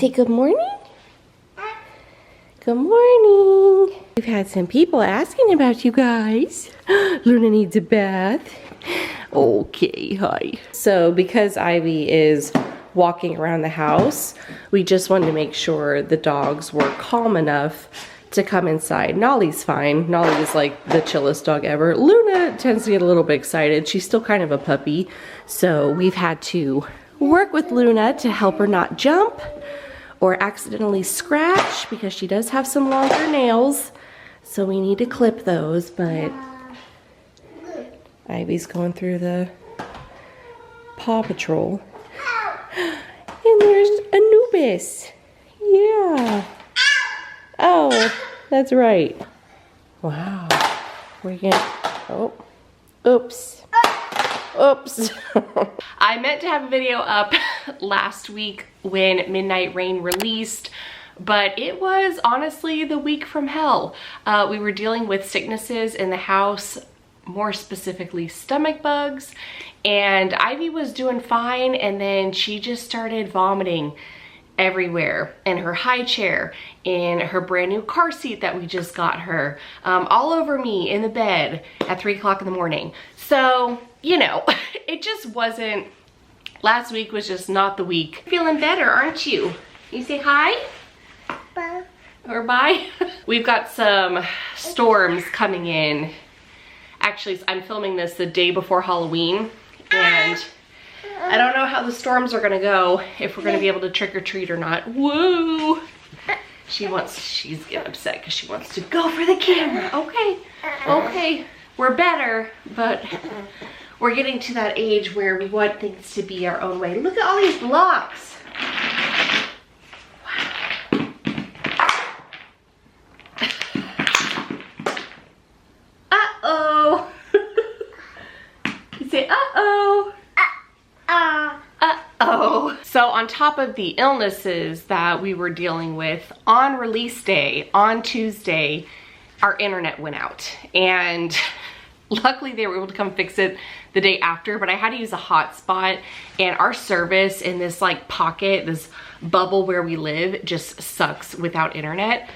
Say good morning. Good morning. We've had some people asking about you guys. Luna needs a bath. Okay, hi. So because Ivy is walking around the house, we just wanted to make sure the dogs were calm enough to come inside. Nolly's fine. Nolly is like the chillest dog ever. Luna tends to get a little bit excited. She's still kind of a puppy. So we've had to work with Luna to help her not jump or accidentally scratch because she does have some longer nails. So we need to clip those, but Ivy's going through the Paw Patrol. And there's Anubis. Yeah. Oh, that's right. Wow. We're gonna, oh, oops. Oops. I meant to have a video up last week when Midnight Rain released, but it was honestly the week from hell. We were dealing with sicknesses in the house, more specifically stomach bugs, and Ivy was doing fine, and then she just started vomiting everywhere, in her high chair, in her brand new car seat that we just got her, all over me in the bed at 3 o'clock in the morning. So, you know, it just wasn't, last week was just not the week. Feeling better, aren't you? You say hi? Bye. Or bye? We've got some storms coming in. Actually, I'm filming this the day before Halloween, and I don't know how the storms are gonna go, if we're gonna be able to trick or treat or not. Woo! She's getting upset because she wants to go for the camera. Okay, okay. We're better, but we're getting to that age where we want things to be our own way. Look at all these blocks. Wow. Uh-oh. You say, uh-oh. Uh-oh. So on top of the illnesses that we were dealing with, on release day, on Tuesday, our internet went out. And luckily they were able to come fix it the day after, but I had to use a hotspot, and our service in this like pocket, this bubble where we live, just sucks without internet.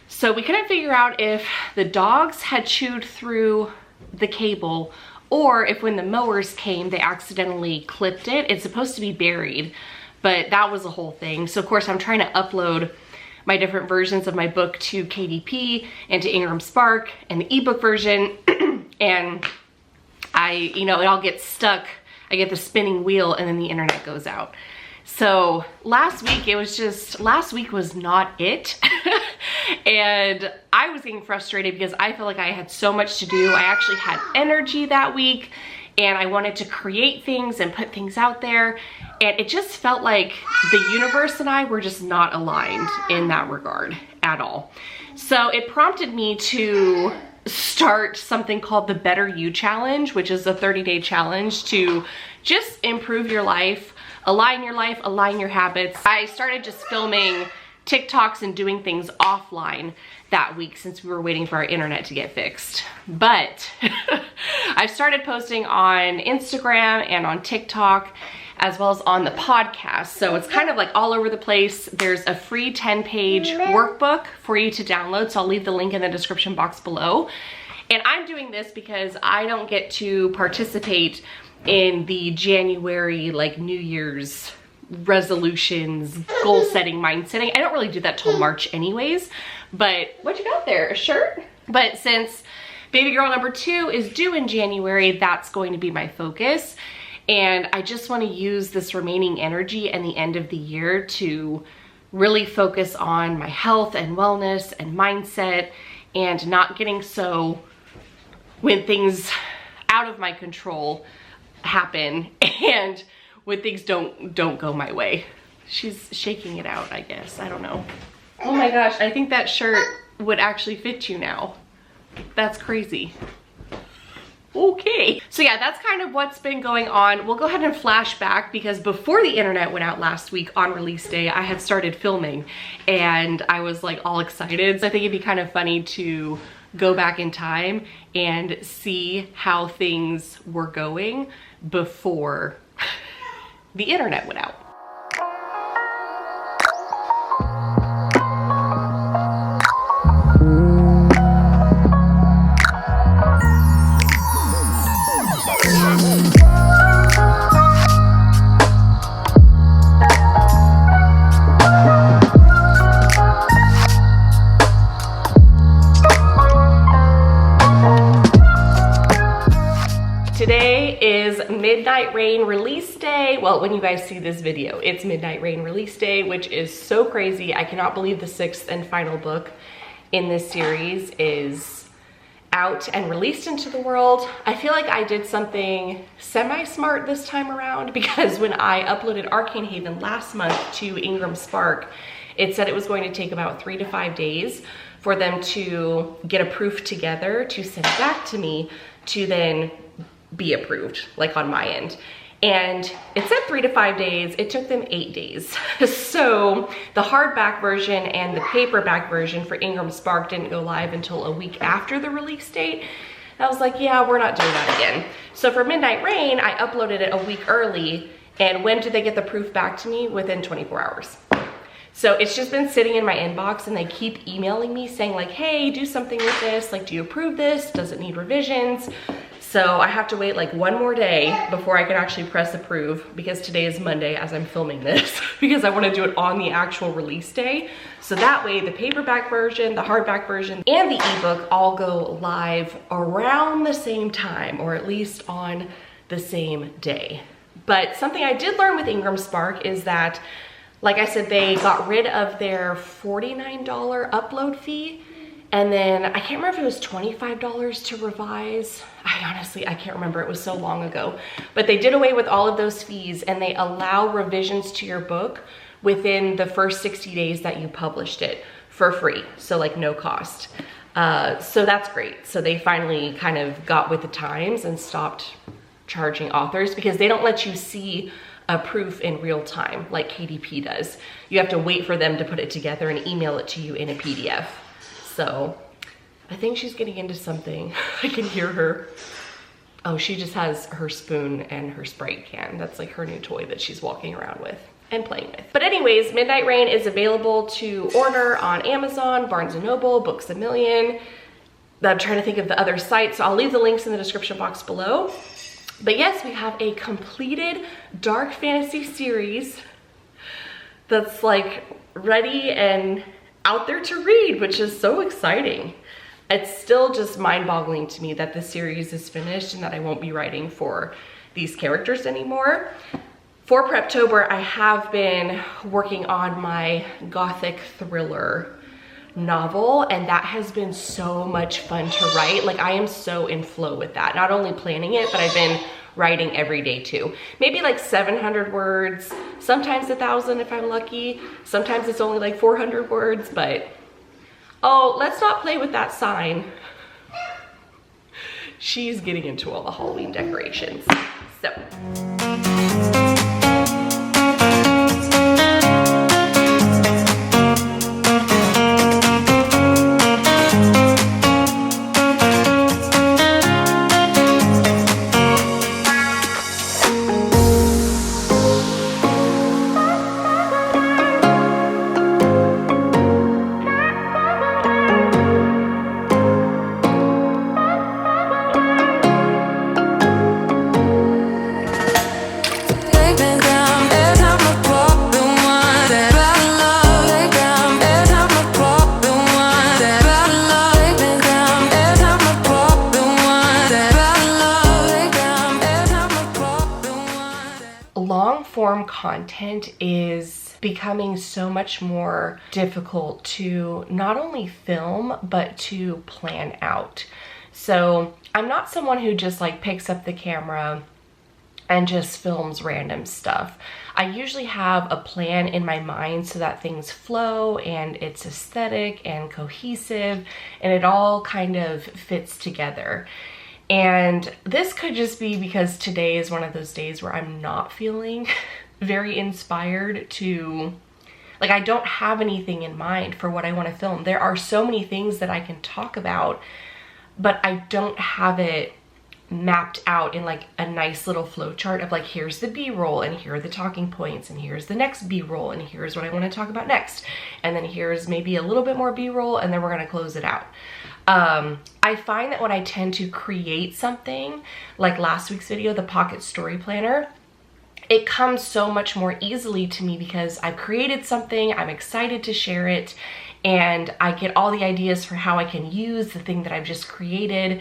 So we couldn't figure out if the dogs had chewed through the cable, or if when the mowers came, they accidentally clipped it. It's supposed to be buried, but that was the whole thing. So of course I'm trying to upload my different versions of my book to KDP and to Ingram Spark and the ebook version. And it all gets stuck. I get the spinning wheel and then the internet goes out. So last week was not it. And I was getting frustrated because I feel like I had so much to do. I actually had energy that week, and I wanted to create things and put things out there. And it just felt like the universe and I were just not aligned in that regard at all. So it prompted me to start something called the Better You Challenge, which is a 30-day challenge to just improve your life, align your habits. I started just filming TikToks and doing things offline that week since we were waiting for our internet to get fixed. But I started posting on Instagram and on TikTok, as well as on the podcast. So it's kind of like all over the place. There's a free 10-page workbook for you to download. So I'll leave the link in the description box below. And I'm doing this because I don't get to participate in the January, like New Year's resolutions, goal setting, mind setting. I don't really do that till March anyways. But what you got there, a shirt? But since baby girl number 2 is due in January, that's going to be my focus. And I just want to use this remaining energy and the end of the year to really focus on my health and wellness and mindset, and not getting so, when things out of my control happen and when things don't go my way. She's shaking it out, I guess. I don't know. Oh my gosh, I think that shirt would actually fit you now. That's crazy. Okay, so yeah, that's kind of what's been going on. We'll go ahead and flash back, because before the internet went out last week on release day, I had started filming and I was like all excited. So I think it'd be kind of funny to go back in time and see how things were going before the internet went out. Today is Midnight Rain release day. Well, when you guys see this video, it's Midnight Rain release day, which is so crazy. I cannot believe the 6th and final book in this series is out and released into the world. I feel like I did something semi-smart this time around, because when I uploaded Arcane Haven last month to Ingram Spark, it said it was going to take about 3 to 5 days for them to get a proof together to send back to me to then be approved, like on my end. And it said 3 to 5 days. It took them 8 days. So the hardback version and the paperback version for Ingram Spark didn't go live until a week after the release date. And I was like, yeah, we're not doing that again. So for Midnight Rain, I uploaded it a week early. And when did they get the proof back to me? Within 24 hours. So it's just been sitting in my inbox, and they keep emailing me saying like, hey, do something with this. Like, do you approve this? Does it need revisions? So I have to wait like 1 more day before I can actually press approve, because today is Monday as I'm filming this, because I want to do it on the actual release day. So that way the paperback version, the hardback version, and the ebook all go live around the same time, or at least on the same day. But something I did learn with Ingram Spark is that, like I said, they got rid of their $49 upload fee. And then I can't remember if it was $25 to revise. I can't remember, it was so long ago. But they did away with all of those fees, and they allow revisions to your book within the first 60 days that you published it for free. So like no cost. So that's great. So they finally kind of got with the times and stopped charging authors, because they don't let you see a proof in real time like KDP does. You have to wait for them to put it together and email it to you in a PDF. So I think she's getting into something. I can hear her. Oh, she just has her spoon and her Sprite can. That's like her new toy that she's walking around with and playing with. But anyways, Midnight Rain is available to order on Amazon, Barnes & Noble, Books A Million. I'm trying to think of the other sites, so I'll leave the links in the description box below. But yes, we have a completed dark fantasy series that's like ready and out there to read, which is so exciting. It's still just mind-boggling to me that the series is finished and that I won't be writing for these characters anymore. For Preptober, I have been working on my gothic thriller novel, and that has been so much fun to write. Like, I am so in flow with that. Not only planning it, but I've been writing every day too. Maybe like 700 words, sometimes 1,000 if I'm lucky. Sometimes it's only like 400 words, but oh, let's not play with that sign. She's getting into all the Halloween decorations. So. Long-form content is becoming so much more difficult to not only film, but to plan out. So I'm not someone who just like picks up the camera and just films random stuff. I usually have a plan in my mind so that things flow and it's aesthetic and cohesive and it all kind of fits together. And this could just be because today is one of those days where I'm not feeling very inspired to, like, I don't have anything in mind for what I want to film. There are so many things that I can talk about, but I don't have it mapped out in like a nice little flow chart of like, here's the B-roll and here are the talking points and here's the next B-roll and here's what I want to talk about next. And then here's maybe a little bit more B-roll and then we're going to close it out. I find that when I tend to create something, like last week's video, the Pocket Story Planner, it comes so much more easily to me because I've created something, I'm excited to share it, and I get all the ideas for how I can use the thing that I've just created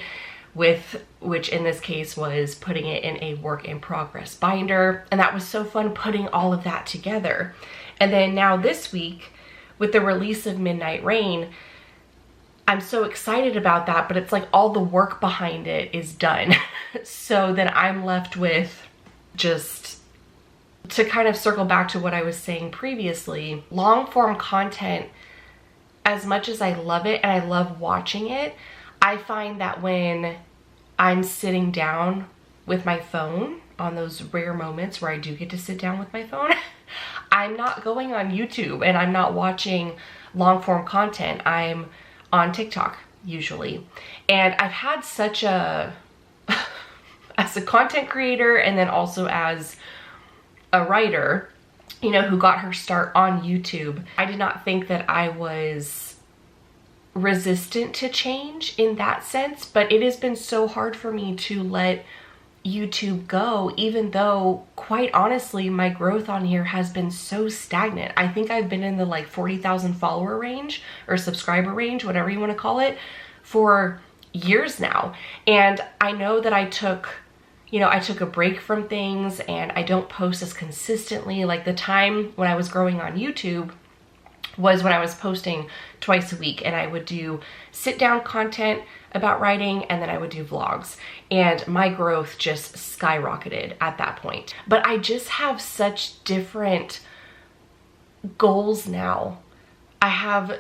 which in this case was putting it in a work in progress binder. And that was so fun putting all of that together. And then now this week with the release of Midnight Rain, I'm so excited about that, but it's like all the work behind it is done. So then I'm left with, just to kind of circle back to what I was saying previously, long form content, as much as I love it and I love watching it, I find that when I'm sitting down with my phone, on those rare moments where I do get to sit down with my phone, I'm not going on YouTube and I'm not watching long form content. I'm on TikTok usually. And I've had such a, as a content creator and then also as a writer, you know, who got her start on YouTube, I did not think that I was resistant to change in that sense, but it has been so hard for me to let YouTube go, even though quite honestly my growth on here has been so stagnant. I think I've been in the like 40,000 follower range or subscriber range, whatever you want to call it, for years now. And I know that I took a break from things and I don't post as consistently. Like the time when I was growing on YouTube was when I was posting twice a week, and I would do sit down content about writing and then I would do vlogs, and my growth just skyrocketed at that point. But I just have such different goals now. I have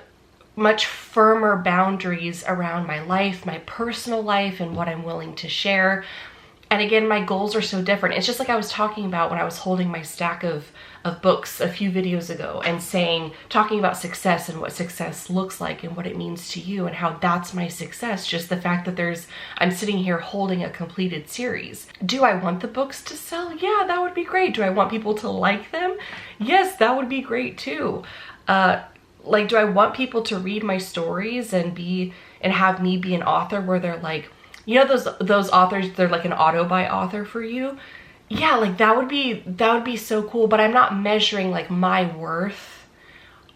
much firmer boundaries around my life, my personal life, and what I'm willing to share. And again, my goals are so different. It's just like I was talking about when I was holding my stack of books a few videos ago and talking about success and what success looks like and what it means to you and how that's my success. Just the fact that I'm sitting here holding a completed series. Do I want the books to sell? Yeah, that would be great. Do I want people to like them? Yes, that would be great too. Like, do I want people to read my stories and have me be an author where they're like, you know, those authors, they're like an auto-buy author for you. Yeah, like that would be so cool, but I'm not measuring like my worth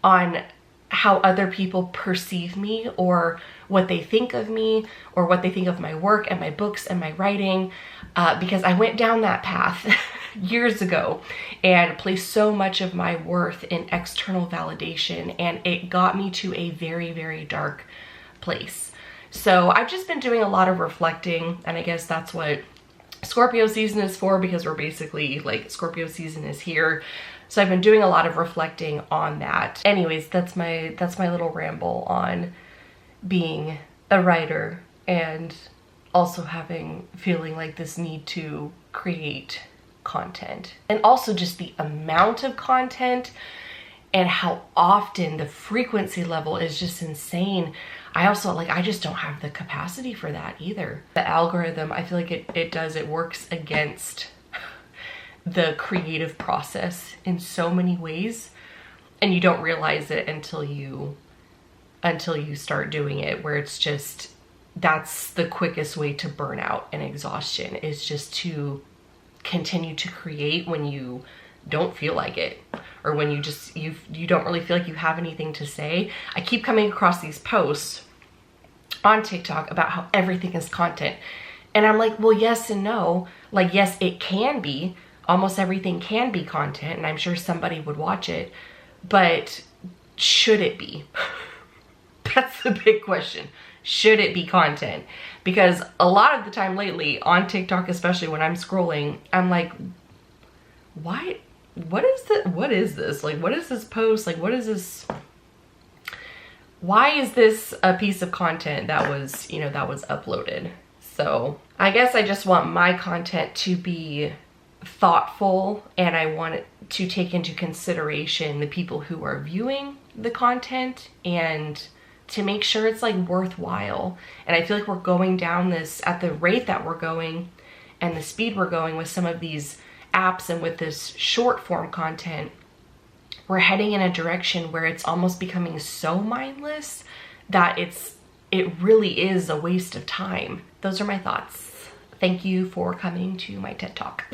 on how other people perceive me or what they think of me or what they think of my work and my books and my writing, because I went down that path years ago and placed so much of my worth in external validation, and it got me to a very, very dark place. So I've just been doing a lot of reflecting, and I guess that's what Scorpio season is for, because we're basically like, Scorpio season is here. So I've been doing a lot of reflecting on that. Anyways, that's my little ramble on being a writer and also feeling like this need to create content, and also just the amount of content and how often the frequency level is just insane. I just don't have the capacity for that either. The algorithm, I feel like it works against the creative process in so many ways, and you don't realize it until you start doing it, where it's just, that's the quickest way to burnout and exhaustion, is just to continue to create when you don't feel like it, or when you don't really feel like you have anything to say. I keep coming across these posts on TikTok about how everything is content, and I'm like, well, yes and no. Like, yes, it can be, almost everything can be content, and I'm sure somebody would watch it, but should it be? That's the big question. Should it be content? Because a lot of the time lately on TikTok, especially when I'm scrolling, I'm like, why? What is this? Like, what is this post? Like, what is this? Why is this a piece of content that was uploaded? So I guess I just want my content to be thoughtful, and I want it to take into consideration the people who are viewing the content, and to make sure it's like worthwhile. And I feel like we're going down this, at the rate that we're going and the speed we're going with some of these apps and with this short form content, we're heading in a direction where it's almost becoming so mindless that it really is a waste of time. Those are my thoughts. Thank you for coming to my TED Talk.